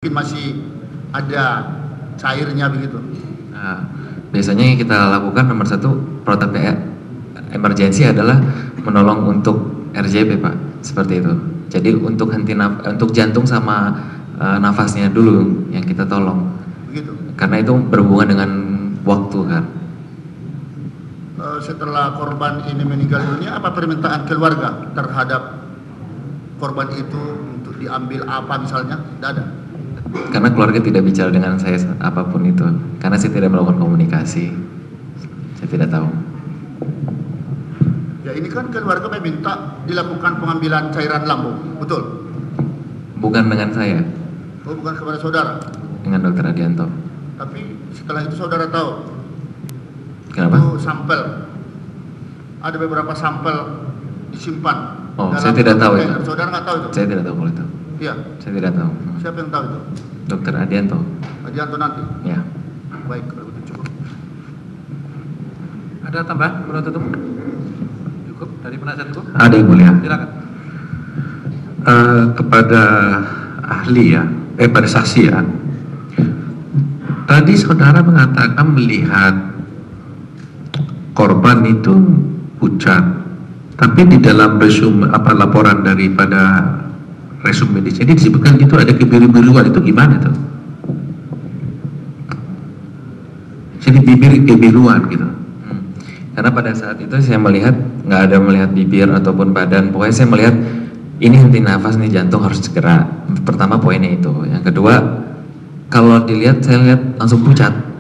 mungkin masih ada cairnya begitu. Nah, biasanya yang kita lakukan nomor satu protap emergensi adalah menolong untuk RJP Pak, seperti itu. Jadi untuk untuk jantung sama nafasnya dulu yang kita tolong. Begitu. Karena itu berhubungan dengan waktu kan. Setelah korban ini meninggal dunia, apa permintaan keluarga terhadap korban itu untuk diambil apa misalnya? Tidak ada. Karena keluarga tidak bicara dengan saya apapun itu, karena saya tidak melakukan komunikasi, saya tidak tahu. Ya ini kan keluarga meminta dilakukan pengambilan cairan lambung, betul? Bukan dengan saya. Oh, bukan kepada saudara? Dengan Dokter Adianto. Tapi setelah itu saudara tahu? Kenapa? Itu sampel, ada beberapa sampel disimpan. Oh, saya tidak tahu itu. Saudara nggak tahu itu? Saya tidak tahu kalau itu. Iya. Saya tidak tahu. Siapa yang tahu itu? Dokter Adianto. Adianto nanti? Ya. Baik, kalau itu cukup. Ada tambahan, penuntut umum? Cukup dari penasihat hukum? Ada yang mulia. Silakan. Kepada ahli ya, pada saksi ya. Tadi saudara mengatakan melihat korban itu pucat, tapi di dalam resume laporan daripada resume medis ini disebutkan itu ada kebiru-biruan, itu gimana tuh? Jadi bibir kebiruan gitu. Karena pada saat itu saya melihat nggak ada melihat bibir ataupun badan, pokoknya saya melihat ini henti nafas nih, jantung harus segera. Pertama poinnya itu. Yang kedua, kalau dilihat saya lihat langsung pucat.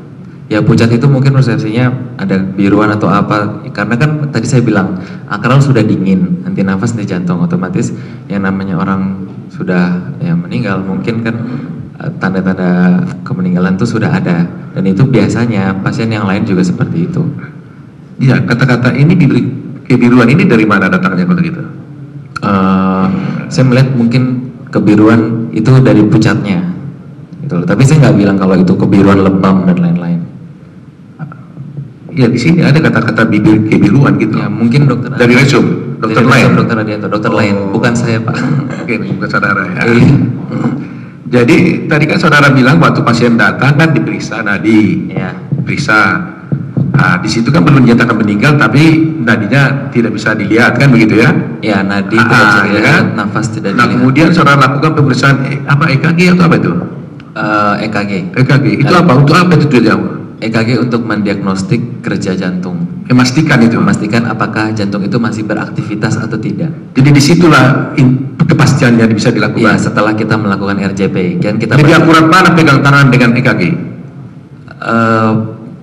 Ya pucat itu mungkin persepsinya ada biruan atau apa, karena kan tadi saya bilang akral sudah dingin, henti nafas henti jantung, otomatis yang namanya orang sudah ya meninggal mungkin kan tanda-tanda kemeninggalan itu sudah ada, dan itu biasanya pasien yang lain juga seperti itu. Iya, kata-kata ini kebiruan ini dari mana datangnya kalau gitu? Saya melihat mungkin kebiruan itu dari pucatnya gitu loh. Tapi saya nggak bilang kalau itu kebiruan lebam dan lain-lain. Iya, di sini ada kata-kata bibir kebiruan gitu. Ya mungkin dokter dari resume, dokter lain. Dokter Adianto, dokter lain, bukan saya Pak. Oke, bukan saudara ya. Iya. Jadi tadi kan saudara bilang waktu pasien datang kan diperiksa nadi, Iya. periksa. Nah, di situ kan belum dinyatakan meninggal, tapi nadinya tidak bisa dilihat kan begitu ya? Ya, nadi tidak bisa dilihat, kan? nafas tidak Nah, dilihat. kemudian saudara lakukan pemeriksaan EKG atau apa itu? EKG. EKG itu apa? Untuk apa itu tujuannya? EKG untuk mendiagnostik kerja jantung. Memastikan itu. Memastikan apakah jantung itu masih beraktivitas atau tidak. Jadi disitulah kepastiannya bisa dilakukan. Iya, setelah kita melakukan RJP, kan kita lebih akurat mana pegang tangan dengan EKG?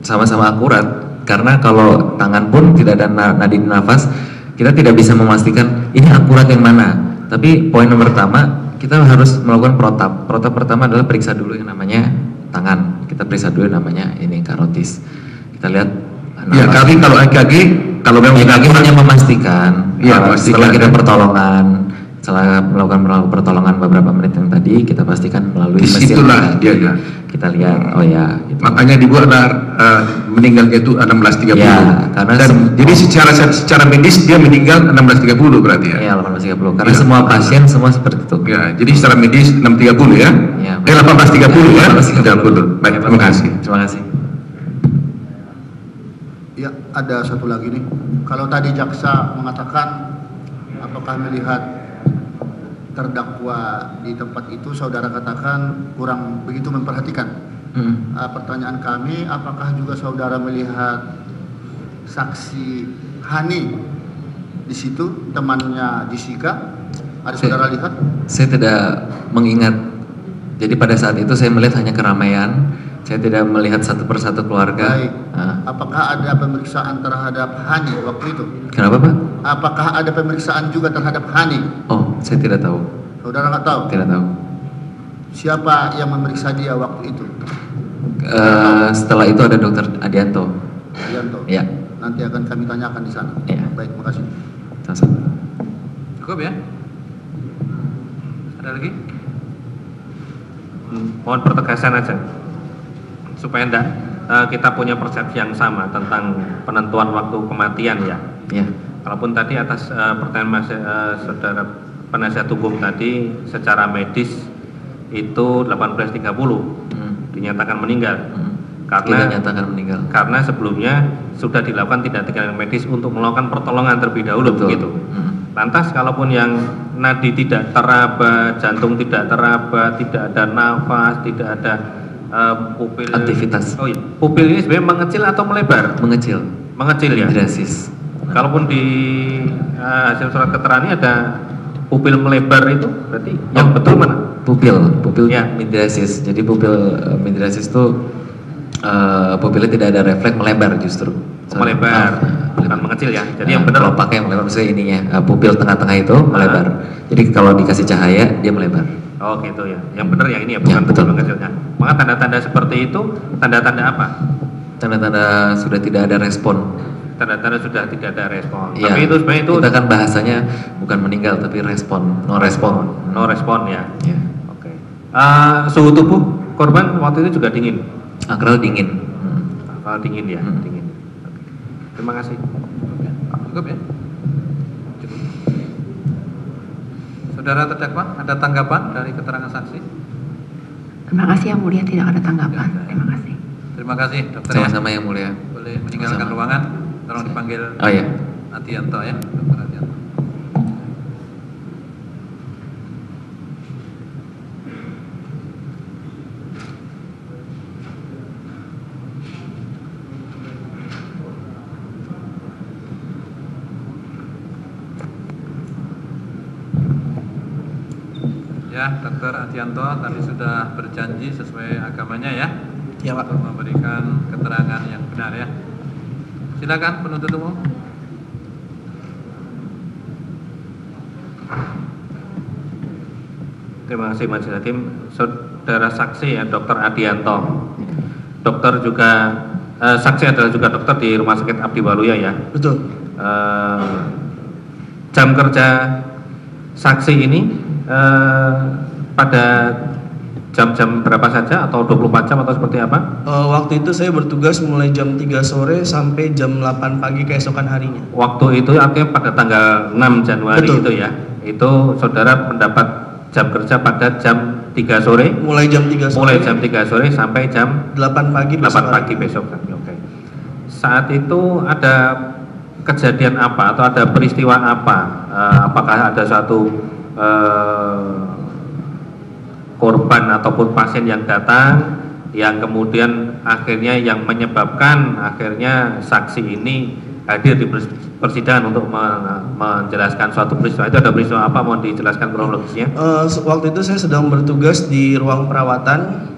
Sama-sama akurat, karena kalau tangan pun tidak ada nadi nafas, kita tidak bisa memastikan ini akurat yang mana. Tapi poin nomor pertama, kita harus melakukan protap. Protap pertama adalah periksa dulu yang namanya tangan. Kita periksa dulu yang namanya ini karotis. Kita lihat. Ya, kali kalau EKG, kalau memang EKG hanya memastikan. Ya, setelah kita pertolongan, setelah melakukan pertolongan beberapa menit yang tadi, kita pastikan melalui mesin. Disitulah dia ya. Kita lihat, oh ya. Gitu. Makanya dibuatlah meninggalnya itu 16.30. Ya, karena jadi secara medis dia meninggal 16.30 berarti ya? Iya, 18.30. Karena semua pasien semua seperti itu. Ya, jadi secara medis 6.30 ya? Ya, 18.30 ya? 18.30. Baik, terima kasih. Terima kasih. Ya, ada satu lagi nih. Kalau tadi jaksa mengatakan apakah melihat terdakwa di tempat itu, saudara katakan kurang begitu memperhatikan. Pertanyaan kami, apakah juga saudara melihat saksi Hani di situ, temannya Jessica? Ada saudara lihat? Saya tidak mengingat. Jadi pada saat itu saya melihat hanya keramaian. Saya tidak melihat satu persatu keluarga. Baik. Apakah ada pemeriksaan terhadap Hani waktu itu? Kenapa Pak? Apakah ada pemeriksaan juga terhadap Hani? Oh, saya tidak tahu. Saudara nggak tahu? Tidak tahu. Siapa yang memeriksa dia waktu itu? Setelah itu ada Dokter Adianto. Adianto. Ya. Nanti akan kami tanyakan di sana. Ya. Baik, makasih. Sama-sama. Cukup ya? Ada lagi? Mohon pertegasan aja, supaya enggak kita punya persepsi yang sama tentang penentuan waktu kematian ya. Ya. Kalaupun tadi atas pertanyaan saudara penasihat hukum tadi secara medis itu 18.30 dinyatakan meninggal. Kita nyatakan meninggal. Karena sebelumnya sudah dilakukan tindakan medis untuk melakukan pertolongan terlebih dahulu. Betul. Begitu. Lantas kalaupun yang nadi tidak teraba, jantung tidak teraba, tidak ada nafas, tidak ada pupil aktivitas. Oh iya, pupil ini sebenarnya mengecil atau melebar? Mengecil. Mengecil ya. Midrasis. Kalaupun di hasil surat keterangan ini ada pupil melebar itu berarti yang betul mana? Pupil Ya. midrasis. Jadi pupil midrasis itu pupilnya tidak ada refleks, melebar justru. Melebar, bukan mengecil ya. Jadi yang benar kelompaknya yang melebar, maksudnya ininya pupil tengah-tengah itu melebar. Jadi kalau dikasih cahaya dia melebar. Oh gitu ya. Yang benar yang ini ya, bukan betul. pupil mengecilnya. Maka tanda-tanda seperti itu tanda-tanda apa? Tanda-tanda sudah tidak ada respon. Tanda-tanda sudah tidak ada respon. Ya, Tapi itu sebenarnya itu kita kan bahasanya bukan meninggal tapi respon, no respon. no respon ya. Ya. Oke. Suhu tubuh korban waktu itu juga dingin. Akral dingin. Dingin ya, dingin. Oke. Terima kasih. Cukup ya? Cukup. Saudara terdakwa, ada tanggapan dari keterangan saksi? Terima kasih Yang Mulia, tidak ada tanggapan. Terima kasih. Terima kasih dokter. Sama-sama Yang Mulia. Boleh meninggalkan Sama-sama. ruangan. Tolong dipanggil Oh ya. Adianto ya, Dokter Adianto. Ya, Dokter Adianto tadi sudah berjanji sesuai agamanya ya, Ya, Pak. untuk memberikan keterangan yang benar ya. Silakan penuntut umum. Terima kasih Majelis Hakim. Saudara saksi ya, Dr. Adianto. Dokter juga saksi adalah juga dokter di Rumah Sakit Abdi Waluya ya. Betul. Jam kerja saksi ini pada jam-jam berapa saja atau 24 jam atau seperti apa? Waktu itu saya bertugas mulai jam 3 sore sampai jam 8 pagi keesokan harinya. Waktu itu artinya pada tanggal 6 Januari. Betul. Itu ya. Itu saudara mendapat jam kerja pada jam 3 sore. Mulai jam 3 sore. Mulai jam 3 sore sampai jam 8 pagi 8 besok pagi hari. besok pagi. Oke. Saat itu ada kejadian apa atau ada peristiwa apa? Apakah ada satu korban ataupun pasien yang datang yang kemudian akhirnya yang menyebabkan akhirnya saksi ini hadir di persidangan untuk menjelaskan suatu peristiwa? Itu ada peristiwa apa, mohon dijelaskan kronologisnya? Waktu itu saya sedang bertugas di ruang perawatan.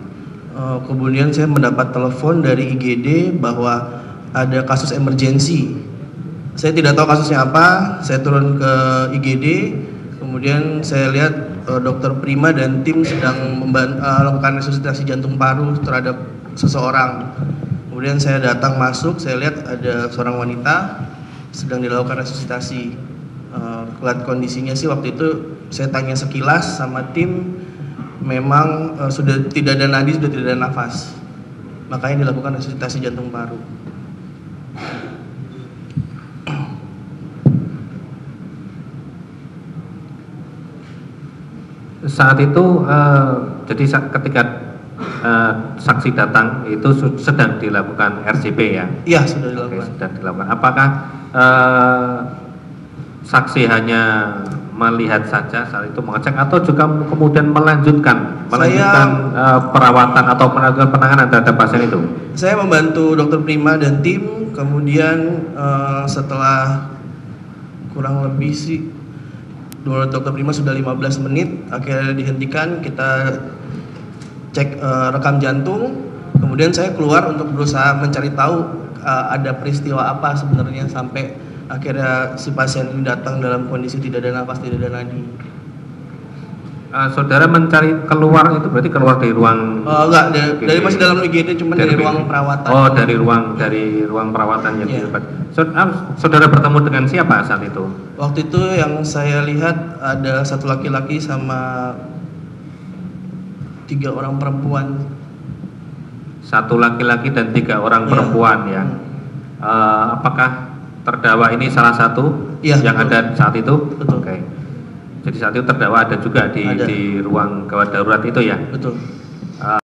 Kemudian saya mendapat telepon dari IGD bahwa ada kasus emergensi. Saya tidak tahu kasusnya apa. Saya turun ke IGD. Kemudian saya lihat Dokter Prima dan tim sedang melakukan resusitasi jantung paru terhadap seseorang. Kemudian saya datang masuk, saya lihat ada seorang wanita sedang dilakukan resusitasi. Lihat kondisinya sih waktu itu saya tanya sekilas sama tim, memang sudah tidak ada nadi, sudah tidak ada nafas. Makanya dilakukan resusitasi jantung paru. Saat itu jadi ketika saksi datang itu sedang dilakukan RCP ya? Iya, sudah Oke, dilakukan. sedang dilakukan. Apakah saksi hanya melihat saja saat itu mengecek atau juga kemudian melanjutkan perawatan atau melanjutkan penanganan terhadap pasien itu? Saya membantu Dokter Prima dan tim. Kemudian setelah kurang lebih sih Dokter Prima sudah 15 menit, akhirnya dihentikan, kita cek rekam jantung. Kemudian saya keluar untuk berusaha mencari tahu ada peristiwa apa sebenarnya sampai akhirnya si pasien ini datang dalam kondisi tidak ada nafas, tidak ada nadi. Saudara mencari keluar itu berarti keluar dari ruang? Enggak, dari masih dalam IGD, cuma dari ruang perawatan. Oh, dari ruang perawatan yang didapat. Saudara bertemu dengan siapa saat itu? Waktu itu yang saya lihat ada satu laki-laki sama 3 orang perempuan. Satu laki-laki dan 3 orang perempuan ya. Apakah terdakwa ini salah satu Ya, yang betul. ada saat itu? Betul. Oke. Jadi saat itu terdakwa ada juga di ruang gawat darurat itu ya? Betul.